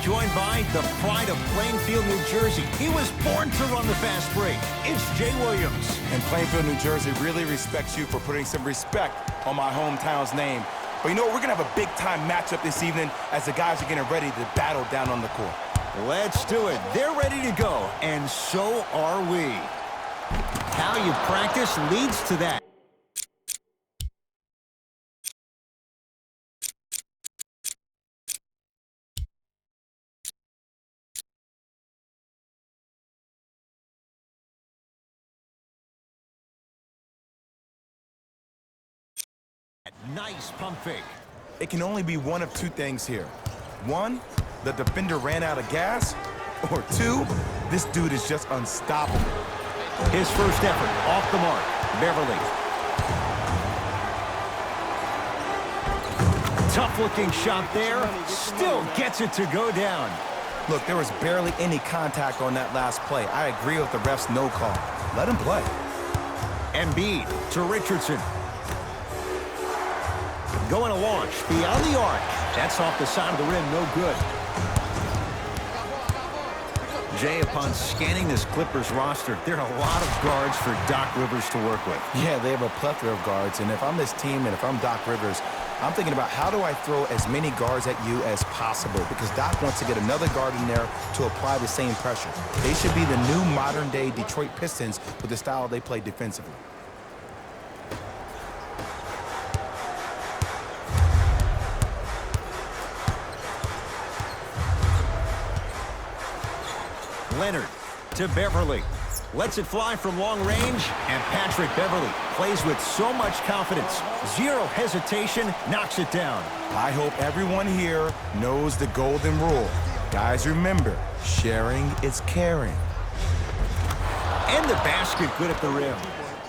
joined by the pride of Plainfield, New Jersey. He was born to run the fast break. It's Jay Williams. And Plainfield, New Jersey really respects you for putting some respect on my hometown's name. But you know what? We're going to have a big-time matchup this evening as the guys are getting ready to battle down on the court. Let's do it. They're ready to go, and so are we. How you practice leads to that. Nice pump fake. It can only be one of two things here. One, the defender ran out of gas. Or two, this dude is just unstoppable. His first effort off the mark. Beverly. Tough-looking shot there. Still gets it to go down. Look, there was barely any contact on that last play. I agree with the ref's no call. Let him play. Embiid to Richardson. Going to launch beyond the arc. That's off the side of the rim, no good. Jay, upon scanning this Clippers roster, there are a lot of guards for Doc Rivers to work with. Yeah, they have a plethora of guards, and if I'm this team and if I'm Doc Rivers, I'm thinking about how do I throw as many guards at you as possible, because Doc wants to get another guard in there to apply the same pressure. They should be the new modern-day Detroit Pistons with the style they play defensively. Leonard to Beverly. Lets it fly from long range, and Patrick Beverly plays with so much confidence. Zero hesitation, knocks it down. I hope everyone here knows the golden rule. Guys, remember, sharing is caring. And the basket good at the rim.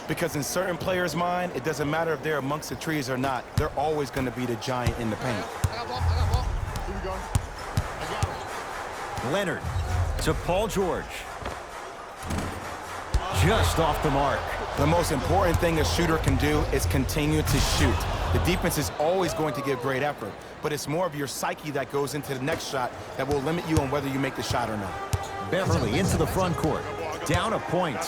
Because in certain players' mind, it doesn't matter if they're amongst the trees or not. They're always going to be the giant in the paint. Here we go. Leonard to Paul George. Just off the mark. The most important thing a shooter can do is continue to shoot. The defense is always going to give great effort, but it's more of your psyche that goes into the next shot that will limit you on whether you make the shot or not. Beverly into the front court. Down a point.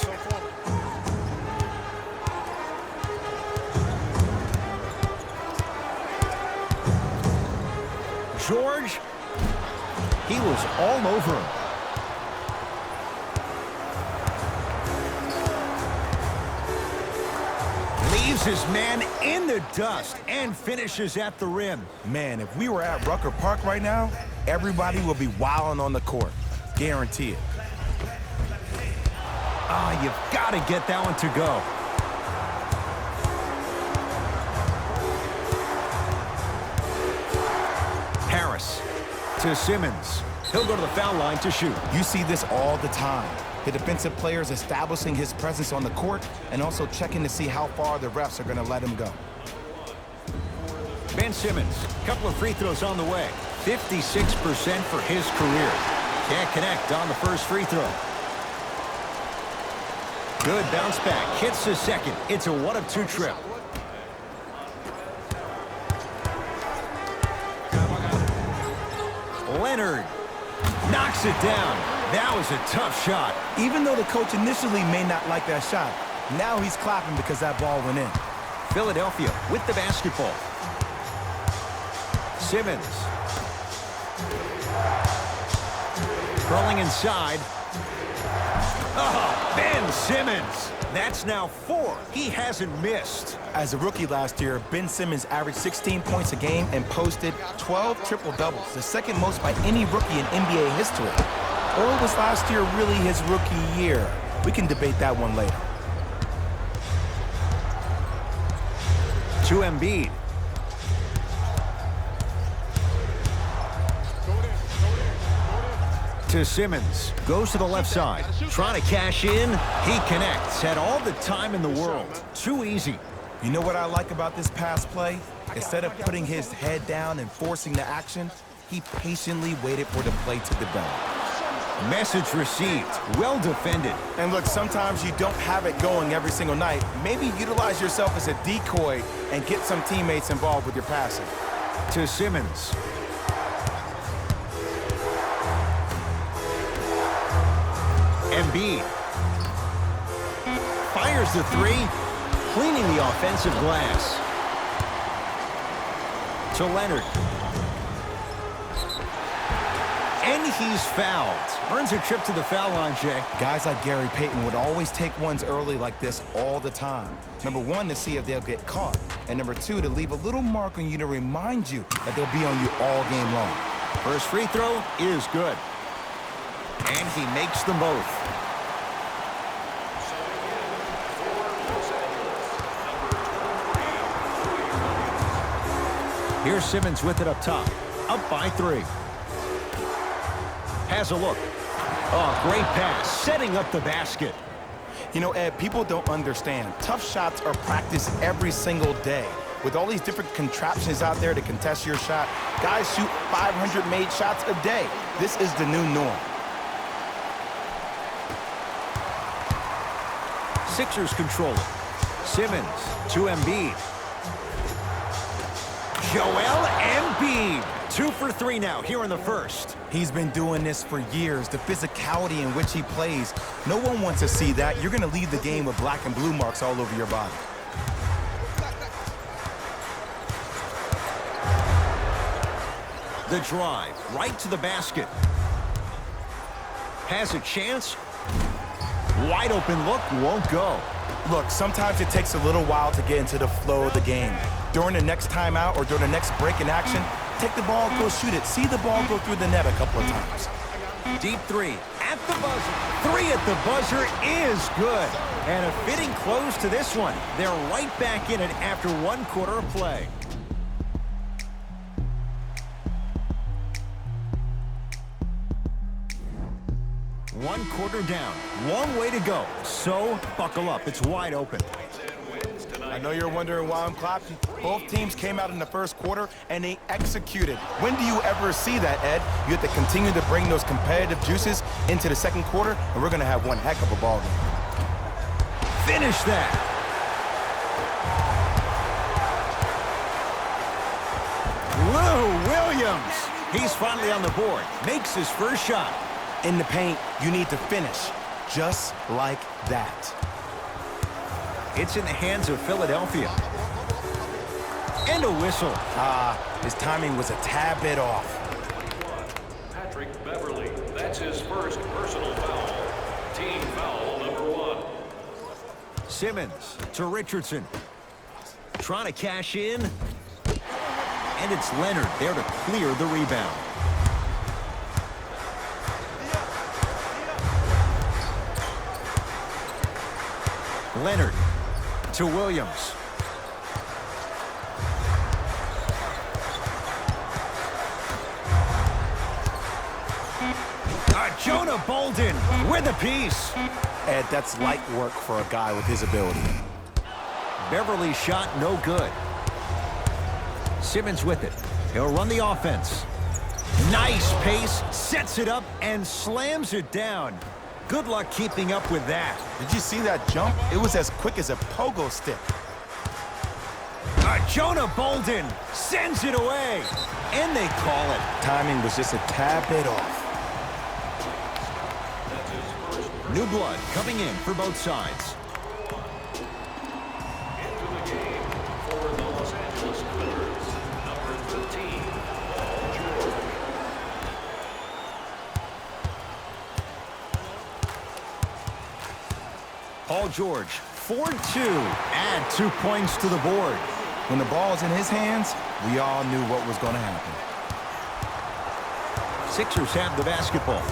George, he was all over him. Leaves his man in the dust and finishes at the rim. Man, if we were at Rucker Park right now, everybody would be wilding on the court. Guarantee it. Ah, you've got to get that one to go. Harris to Simmons. He'll go to the foul line to shoot. You see this all the time. The defensive players establishing his presence on the court and also checking to see how far the refs are going to let him go. Ben Simmons, couple of free throws on the way. 56% for his career. Can't connect on the first free throw. Good bounce back. Hits the second. It's a 1-of-2 trip. Leonard knocks it down. That was a tough shot. Even though the coach initially may not like that shot, now he's clapping because that ball went in. Philadelphia with the basketball. Simmons. Curling inside. Oh, Ben Simmons. That's now 4. He hasn't missed. As a rookie last year, Ben Simmons averaged 16 points a game and posted 12 triple-doubles, the second most by any rookie in NBA history. Or was last year really his rookie year? We can debate that one later. To Embiid. To Simmons. Goes to the left side. Trying to cash in. He connects. Had all the time in the world. Too easy. You know what I like about this pass play? Instead of putting his head down and forcing the action, he patiently waited for the play to develop. Message received. Well defended. And look, sometimes you don't have it going every single night. Maybe utilize yourself as a decoy and get some teammates involved with your passing. To Simmons. Embiid. Fires the three, cleaning the offensive glass. To Leonard. And he's fouled. Earns a trip to the foul line, Jay. Guys like Gary Payton would always take ones early like this all the time. Number one, to see if they'll get caught. And number two, to leave a little mark on you to remind you that they'll be on you all game long. First free throw is good. And he makes them both. Here's Simmons with it up top. Up by 3. Has a look. Oh, great pass. Setting up the basket. You know, Ed, people don't understand. Tough shots are practiced every single day. With all these different contraptions out there to contest your shot, guys shoot 500 made shots a day. This is the new norm. Sixers control it. Simmons to Embiid. Joel Embiid. 2 for 3 now here in the first. He's been doing this for years. The physicality in which he plays. No one wants to see that. You're going to leave the game with black and blue marks all over your body. The drive right to the basket. Has a chance. Wide open look, won't go. Look, sometimes it takes a little while to get into the flow of the game. During the next timeout or during the next break in action, take the ball, go shoot it. See the ball go through the net a couple of times. Deep 3 at the buzzer. 3 at the buzzer is good. And a fitting close to this one. They're right back in it after 1 quarter of play. One quarter down. Long way to go. So, buckle up. It's wide open. I know you're wondering why I'm clapping. Both teams came out in the first quarter, and they executed. When do you ever see that, Ed? You have to continue to bring those competitive juices into the second quarter, and we're going to have one heck of a ball game. Finish that. Lou Williams. He's finally on the board. Makes his first shot. In the paint, you need to finish just like that. It's in the hands of Philadelphia. And a whistle. His timing was a tad bit off. Patrick Beverly, that's his first personal foul. Team foul number 1. Simmons to Richardson. Trying to cash in. And it's Leonard there to clear the rebound. Leonard to Williams. Jonah Bolden with a piece. Ed, that's light work for a guy with his ability. Beverly's shot no good. Simmons with it. He'll run the offense. Nice pace, sets it up, and slams it down. Good luck keeping up with that. Did you see that jump? It was as quick as a pogo stick. Jonah Bolden sends it away, and they call it. Timing was just a tad bit off. New blood coming in for both sides. Into the game for the Los Angeles Clippers, number 13, Paul George. Paul George, 4-2. Add 2 points to the board. When the ball's in his hands, we all knew what was going to happen. Sixers have the basketball.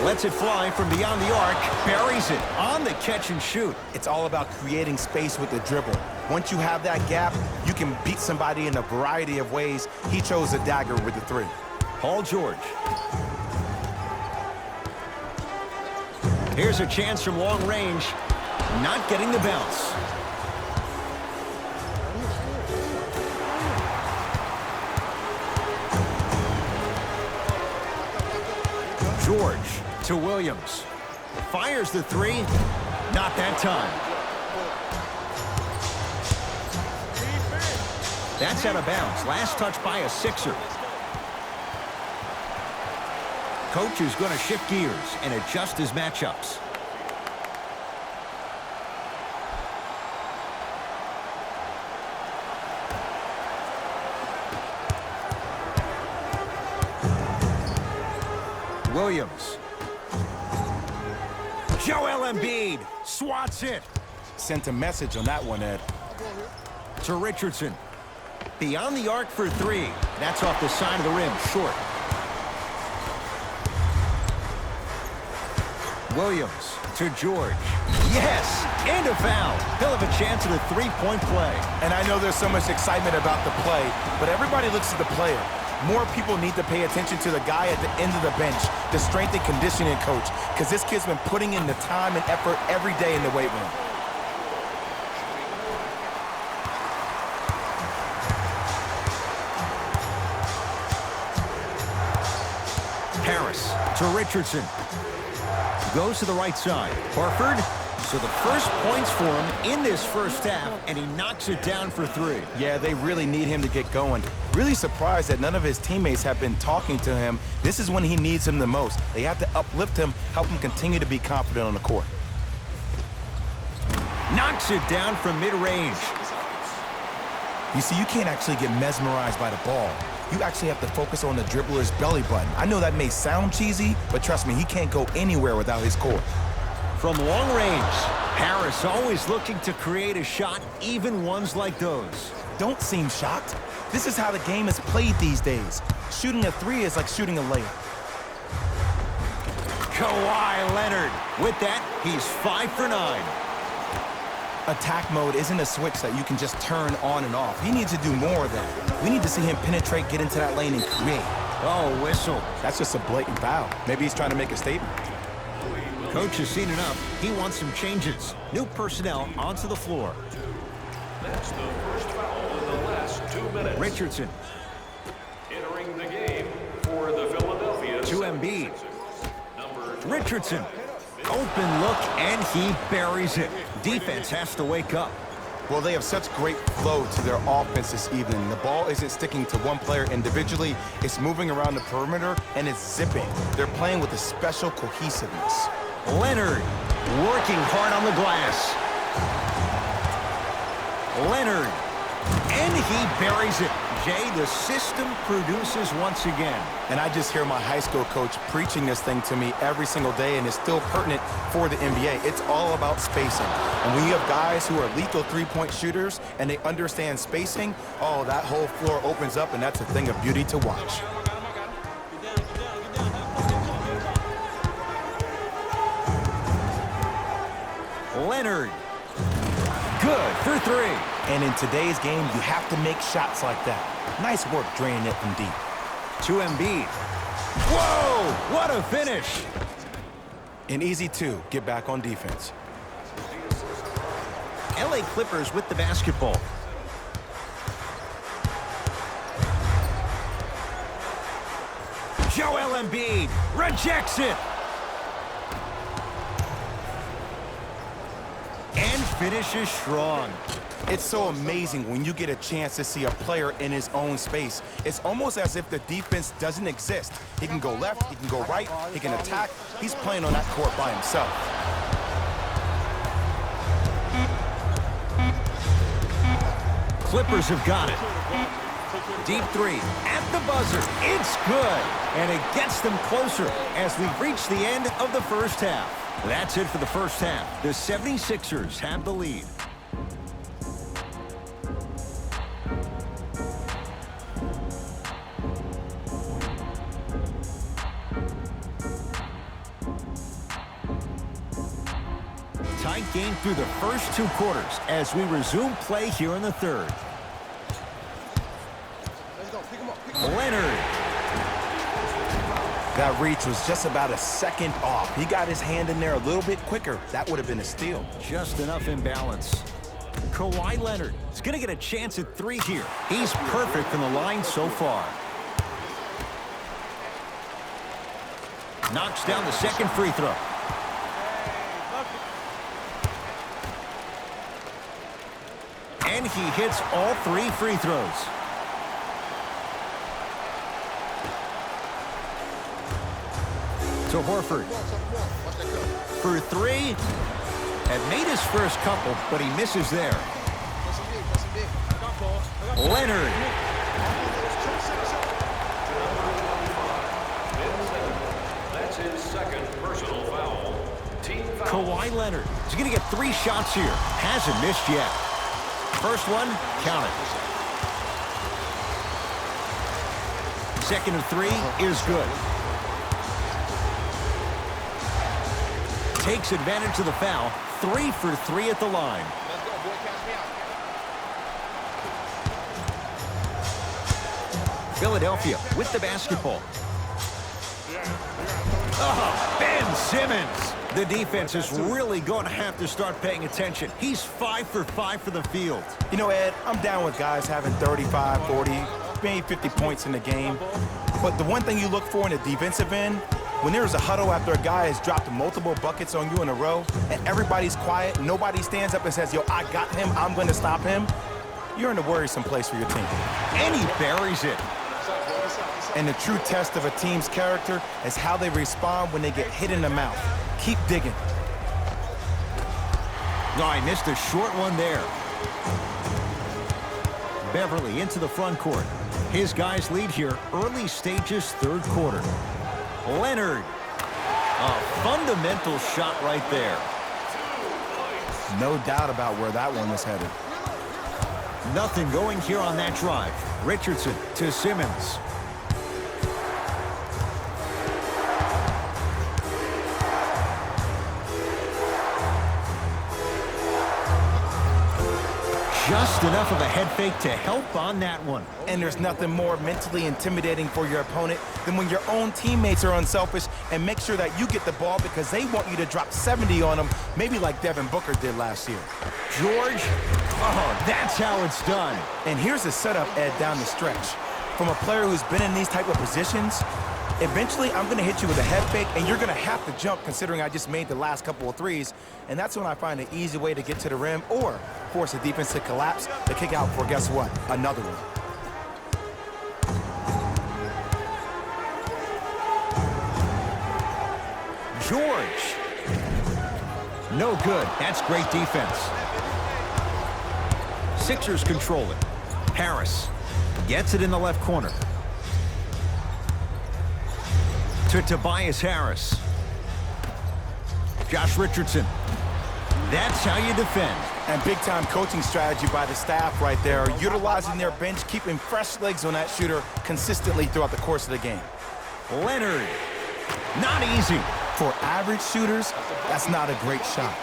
Lets it fly from beyond the arc. Buries it on the catch and shoot. It's all about creating space with the dribble. Once you have that gap, you can beat somebody in a variety of ways. He chose a dagger with the 3. Paul George. Here's a chance from long range. Not getting the bounce. George to Williams. Fires the 3. Not that time. That's out of bounds. Last touch by a Sixer. Coach is going to shift gears and adjust his matchups. Williams. Joel Embiid swats it. Sent a message on that one, Ed. To Richardson. Beyond the arc for three. That's off the side of the rim, short. Williams to George. Yes, and a foul. He'll have a chance at a three-point play. And I know there's so much excitement about the play, but everybody looks at the player. More people need to pay attention to the guy at the end of the bench, the strength and conditioning coach, because this kid's been putting in the time and effort every day in the weight room. Harris to Richardson. Goes to the right side. Horford. So the first points for him in this first half, and he knocks it down for three. Yeah, they really need him to get going. Really surprised that none of his teammates have been talking to him. This is when he needs him the most. They have to uplift him, help him continue to be confident on the court. Knocks it down from mid-range. You see, you can't actually get mesmerized by the ball. You actually have to focus on the dribbler's belly button. I know that may sound cheesy, but trust me, he can't go anywhere without his core. From long range, Harris always looking to create a shot, even ones like those. Don't seem shocked. This is how the game is played these days. Shooting a three is like shooting a layup. Kawhi Leonard. With that, he's 5 for 9. Attack mode isn't a switch that you can just turn on and off. He needs to do more of that. We need to see him penetrate, get into that lane, and create. Oh, whistle. That's just a blatant foul. Maybe he's trying to make a statement. Coach has seen enough. He wants some changes. New personnel onto the floor. That's the first foul in the last 2 minutes. Richardson. Entering the game for the Philadelphia To Embiid. Number 25. Richardson. Open look, and he buries it. Defense has to wake up. Well, they have such great flow to their offense this evening. The ball isn't sticking to one player individually. It's moving around the perimeter, and it's zipping. They're playing with a special cohesiveness. Leonard working hard on the glass. Leonard. And he buries it. Jay, the system produces once again. And I just hear my high school coach preaching this thing to me every single day, and it's still pertinent for the NBA. It's all about spacing. And when you have guys who are lethal three-point shooters and they understand spacing, oh, that whole floor opens up, and that's a thing of beauty to watch. Leonard. Good for three. And in today's game, you have to make shots like that. Nice work draining it from deep. To Embiid. Whoa! What a finish! An easy two. Get back on defense. LA Clippers with the basketball. Joel Embiid rejects it. And finishes strong. It's so amazing when you get a chance to see a player in his own space. It's almost as if the defense doesn't exist. He can go left, he can go right, he can attack. He's playing on that court by himself. Clippers have got it. Deep three at the buzzer. It's good. And it gets them closer as we reach the end of the first half. That's it for the first half. The 76ers have the lead. Tight game through the first 2 quarters as we resume play here in the third. Let's go. Pick him up. Pick him up. Leonard. That reach was just about a second off. He got his hand in there a little bit quicker. That would have been a steal. Just enough imbalance. Kawhi Leonard is going to get a chance at 3 here. He's perfect from the line so far. Knocks down the second free throw. And he hits all 3 free throws. To Horford. For three. Had made his first couple, but he misses there. Leonard. That's his second personal foul. Team foul. Kawhi Leonard. He's going to get 3 shots here. Hasn't missed yet. First one, count it. Second of 3 is good. Takes advantage of the foul. 3 for 3 at the line. Philadelphia with the basketball. Oh, Ben Simmons. The defense is really going to have to start paying attention. He's 5 for 5 for the field. You know, Ed, I'm down with guys having 35, 40, maybe 50 points in the game. But the one thing you look for in the defensive end, when there's a huddle after a guy has dropped multiple buckets on you in a row and everybody's quiet, nobody stands up and says, yo, I got him, I'm going to stop him, you're in a worrisome place for your team. And he buries it. And the true test of a team's character is how they respond when they get hit in the mouth. Keep digging. No, I missed a short one there. Beverly into the front court. His guys lead here, early stages, third quarter. Leonard. A fundamental shot right there. No doubt about where that one was headed. Nothing going here on that drive. Richardson to Simmons. Just enough of a head fake to help on that one. And there's nothing more mentally intimidating for your opponent than when your own teammates are unselfish and make sure that you get the ball because they want you to drop 70 on them, maybe like Devin Booker did last year. George, oh, that's how it's done. And here's the setup, Ed, down the stretch. From a player who's been in these type of positions, eventually I'm going to hit you with a head fake, and you're going to have to jump considering I just made the last couple of threes. And that's when I find an easy way to get to the rim or force the defense to collapse to kick out for, guess what, another one. George. No good. That's great defense. Sixers control it. Harris gets it in the left corner. To Tobias Harris. Josh Richardson. That's how you defend. And big-time coaching strategy by the staff right there, utilizing their bench, keeping fresh legs on that shooter consistently throughout the course of the game. Leonard. Not easy. For average shooters, that's not a great shot.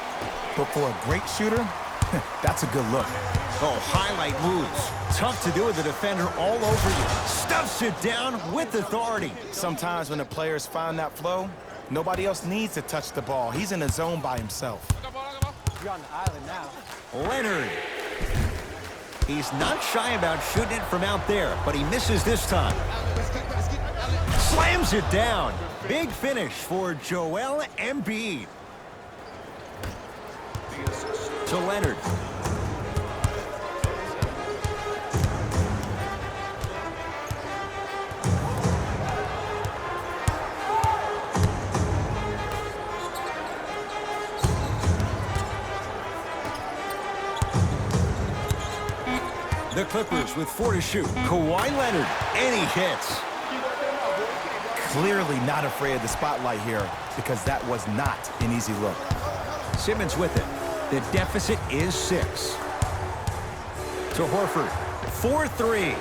But for a great shooter, that's a good look. Oh, highlight moves. Tough to do with the defender all over you. Stuffs it down with authority. Sometimes when the players find that flow, nobody else needs to touch the ball. He's in a zone by himself. You're on the island now. Leonard. He's not shy about shooting it from out there, but he misses this time. Slams it down. Big finish for Joel Embiid. To Leonard. The Clippers with 4 to shoot. Kawhi Leonard, and he hits. Clearly not afraid of the spotlight here because that was not an easy look. Simmons with it. The deficit is 6. To Horford. 4-3.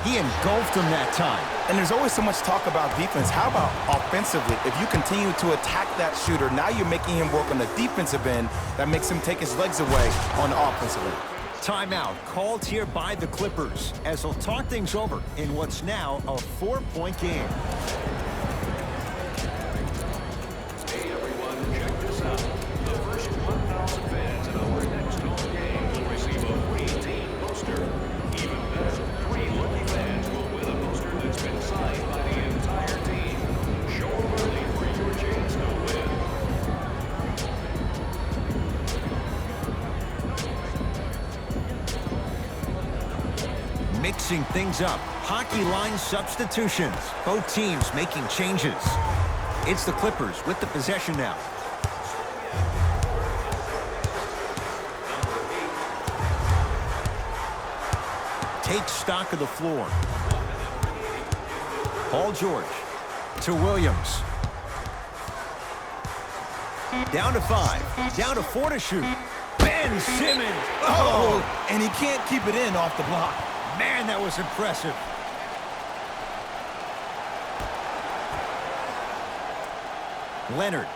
He engulfed him that time. And there's always so much talk about defense. How about offensively? If you continue to attack that shooter, now you're making him work on the defensive end. That makes him take his legs away on the offensive end. Timeout called here by the Clippers as they'll talk things over in what's now a 4-point game. Hey everyone, check this out. The first 1,000 fans in our next home game will receive a free team poster. Even better, 3 lucky fans will win a poster that's been signed by the entire team. Show up early for your chance to win. Mixing things up. Hockey line substitutions. Both teams making changes. It's the Clippers with the possession now. Take stock of the floor. Paul George to Williams. Down to 5. Down to 4 to shoot. Ben Simmons. Oh, and he can't keep it in off the block. Man, that was impressive. Leonard.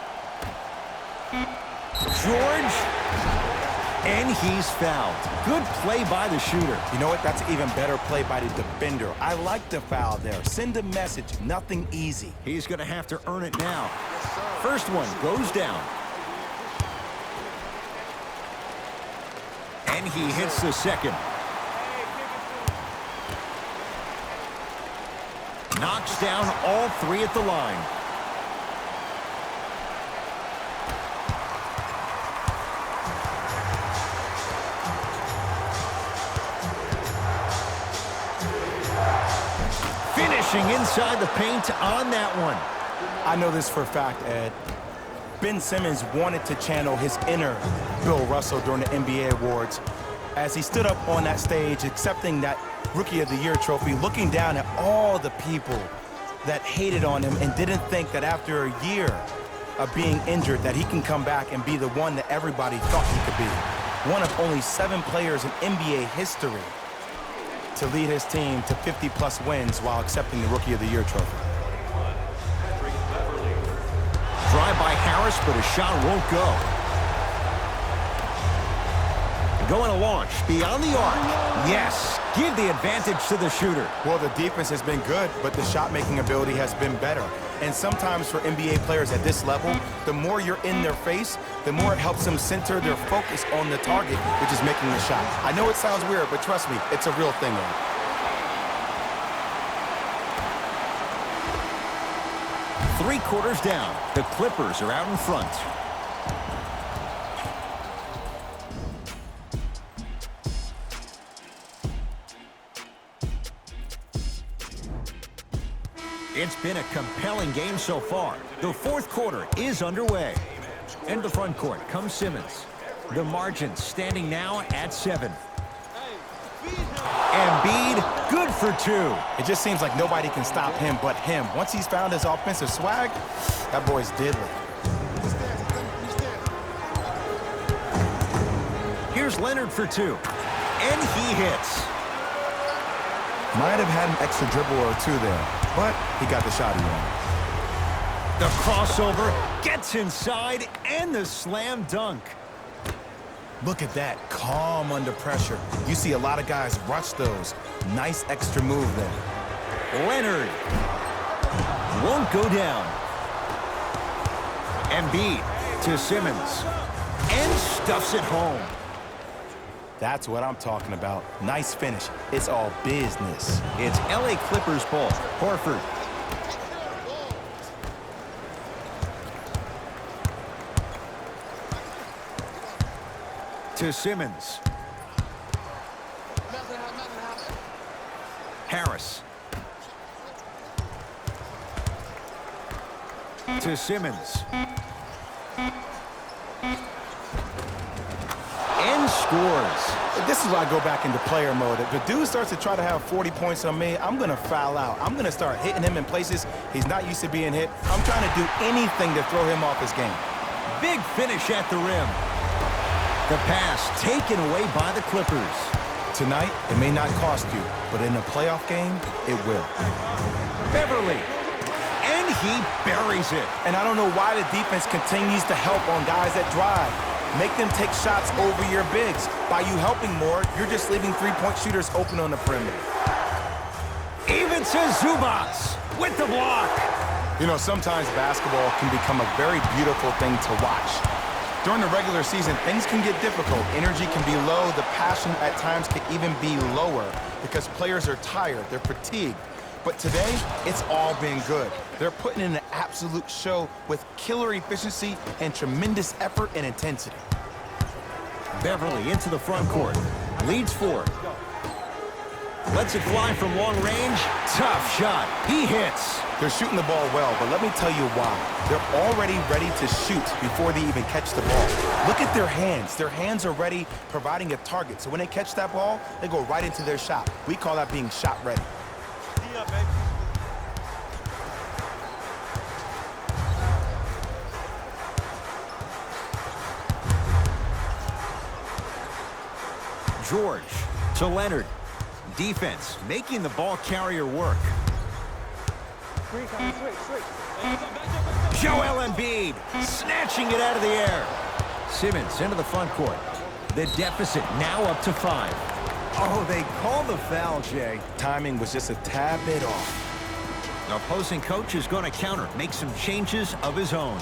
George. And he's fouled. Good play by the shooter. You know what? That's an even better play by the defender. I like the foul there. Send a message. Nothing easy. He's going to have to earn it now. First one goes down. And he hits the second. Knocks down all 3 at the line. Finishing inside the paint on that one. I know this for a fact, Ed. Ben Simmons wanted to channel his inner Bill Russell during the NBA Awards as he stood up on that stage accepting that Rookie of the Year trophy, looking down at all the people that hated on him and didn't think that after a year of being injured that he can come back and be the one that everybody thought he could be. One of only 7 players in NBA history to lead his team to 50-plus wins while accepting the Rookie of the Year trophy. Drive by Harris, but a shot won't go. Going to launch beyond the arc. Yes, give the advantage to the shooter. Well, the defense has been good, but the shot-making ability has been better. And sometimes for NBA players at this level, the more you're in their face, the more it helps them center their focus on the target, which is making the shot. I know it sounds weird, but trust me, it's a real thing, man. 3 quarters down. The Clippers are out in front. It's been a compelling game so far. The 4th quarter is underway. Into the front court comes Simmons. The margin standing now at 7. Embiid, good for 2. It just seems like nobody can stop him but him. Once he's found his offensive swag, that boy's deadly. Here's Leonard for 2. And he hits. Might have had an extra dribble or 2 there, but he got the shot he wanted. The crossover gets inside and the slam dunk. Look at that, calm under pressure. You see a lot of guys rush those. Nice extra move there. Leonard won't go down. Embiid to Simmons and stuffs it home. That's what I'm talking about. Nice finish. It's all business. It's LA Clippers ball. Horford. To Simmons. Harris. To Simmons. And scores. This is why I go back into player mode. If the dude starts to try to have 40 points on me, I'm going to foul out. I'm going to start hitting him in places he's not used to being hit. I'm trying to do anything to throw him off his game. Big finish at the rim. The pass taken away by the Clippers. Tonight, it may not cost you, but in a playoff game, it will. Beverly. And he buries it. And I don't know why the defense continues to help on guys that drive. Make them take shots over your bigs. By you helping more, you're just leaving three-point shooters open on the perimeter. Even to Zubac with the block. You know, sometimes basketball can become a very beautiful thing to watch. During the regular season, things can get difficult. Energy can be low. The passion at times can even be lower because players are tired. They're fatigued. But today, it's all been good. They're putting in an absolute show with killer efficiency and tremendous effort and intensity. Beverly into the front court. Leads 4. Lets it fly from long range. Tough shot. He hits. They're shooting the ball well, but let me tell you why. They're already ready to shoot before they even catch the ball. Look at their hands. Their hands are ready, providing a target. So when they catch that ball, they go right into their shot. We call that being shot ready. George to Leonard. Defense making the ball carrier work. Joel Embiid snatching it out of the air. Simmons into the front court. The deficit now up to 5. Oh, they call the foul, Jay. Timing was just a tad bit off. The opposing coach is going to counter, make some changes of his own.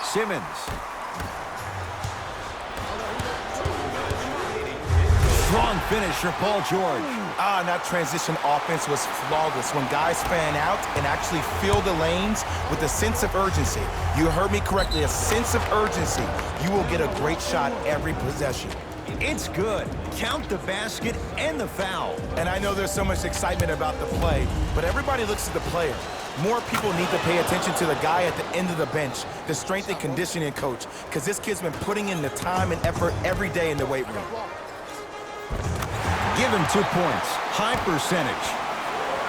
Simmons. Strong finish for Paul George. And that transition offense was flawless when guys fan out and actually fill the lanes with a sense of urgency. You heard me correctly, a sense of urgency. You will get a great shot every possession. It's good. Count the basket and the foul. And I know there's so much excitement about the play, but everybody looks at the player. More people need to pay attention to the guy at the end of the bench, the strength and conditioning coach, because this kid's been putting in the time and effort every day in the weight room. Give him 2 points. High percentage.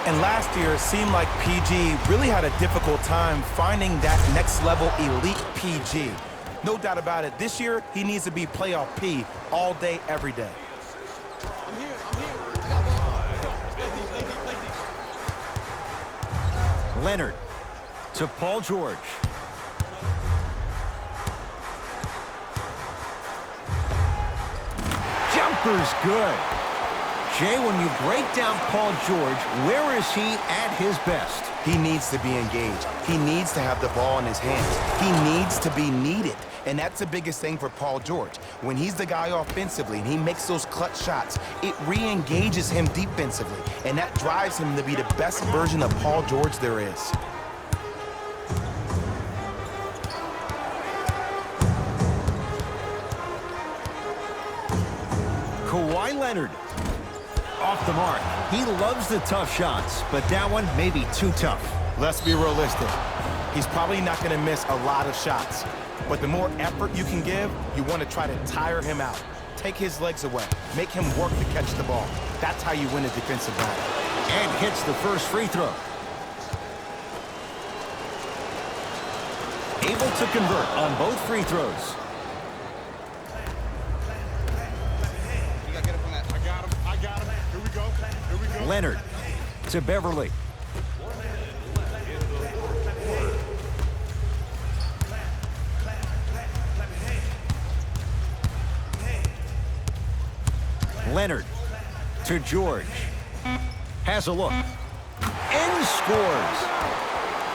And last year, it seemed like PG really had a difficult time finding that next-level elite PG. No doubt about it, this year, he needs to be playoff P all day, every day. Leonard to Paul George. Jumper's good. Jay, when you break down Paul George, where is he at his best? He needs to be engaged. He needs to have the ball in his hands. He needs to be needed. And that's the biggest thing for Paul George. When he's the guy offensively and he makes those clutch shots, it re-engages him defensively. And that drives him to be the best version of Paul George there is. Kawhi Leonard. Off the mark. He loves the tough shots, but that one may be too tough. Let's be realistic. He's probably not going to miss a lot of shots. But the more effort you can give, you want to try to tire him out. Take his legs away. Make him work to catch the ball. That's how you win a defensive battle. And hits the first free throw. Able to convert on both free throws. I got him. Here we go. Leonard to Beverly. Leonard to George. Has a look. And scores.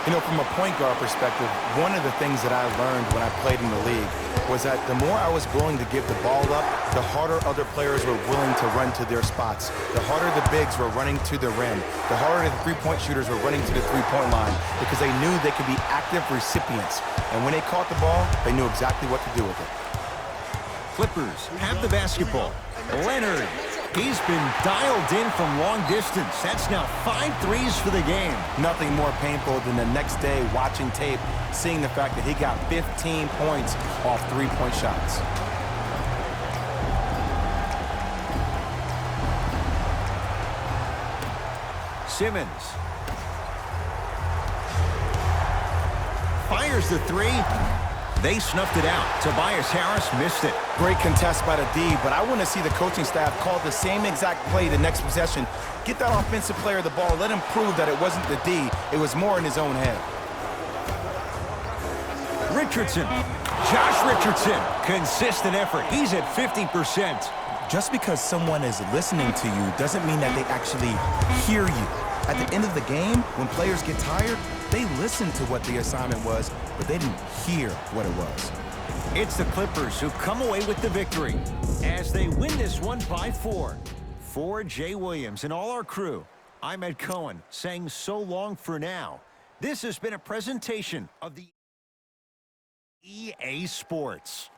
You know, from a point guard perspective, one of the things that I learned when I played in the league was that the more I was willing to give the ball up, the harder other players were willing to run to their spots. The harder the bigs were running to the rim. The harder the three-point shooters were running to the three-point line because they knew they could be active recipients. And when they caught the ball, they knew exactly what to do with it. Clippers have the basketball. Leonard, he's been dialed in from long distance. That's now 5 threes for the game. Nothing more painful than the next day watching tape, seeing the fact that he got 15 points off three-point shots. Simmons fires the three. They snuffed it out. Tobias Harris missed it. Great contest by the D, but I want to see the coaching staff call the same exact play the next possession. Get that offensive player the ball. Let him prove that it wasn't the D. It was more in his own head. Richardson. Josh Richardson. Consistent effort. He's at 50%. Just because someone is listening to you doesn't mean that they actually hear you. At the end of the game, when players get tired, they listen to what the assignment was, but they didn't hear what it was. It's the Clippers who come away with the victory as they win this one by 4. For Jay Williams and all our crew, I'm Ed Cohen saying so long for now. This has been a presentation of the EA Sports.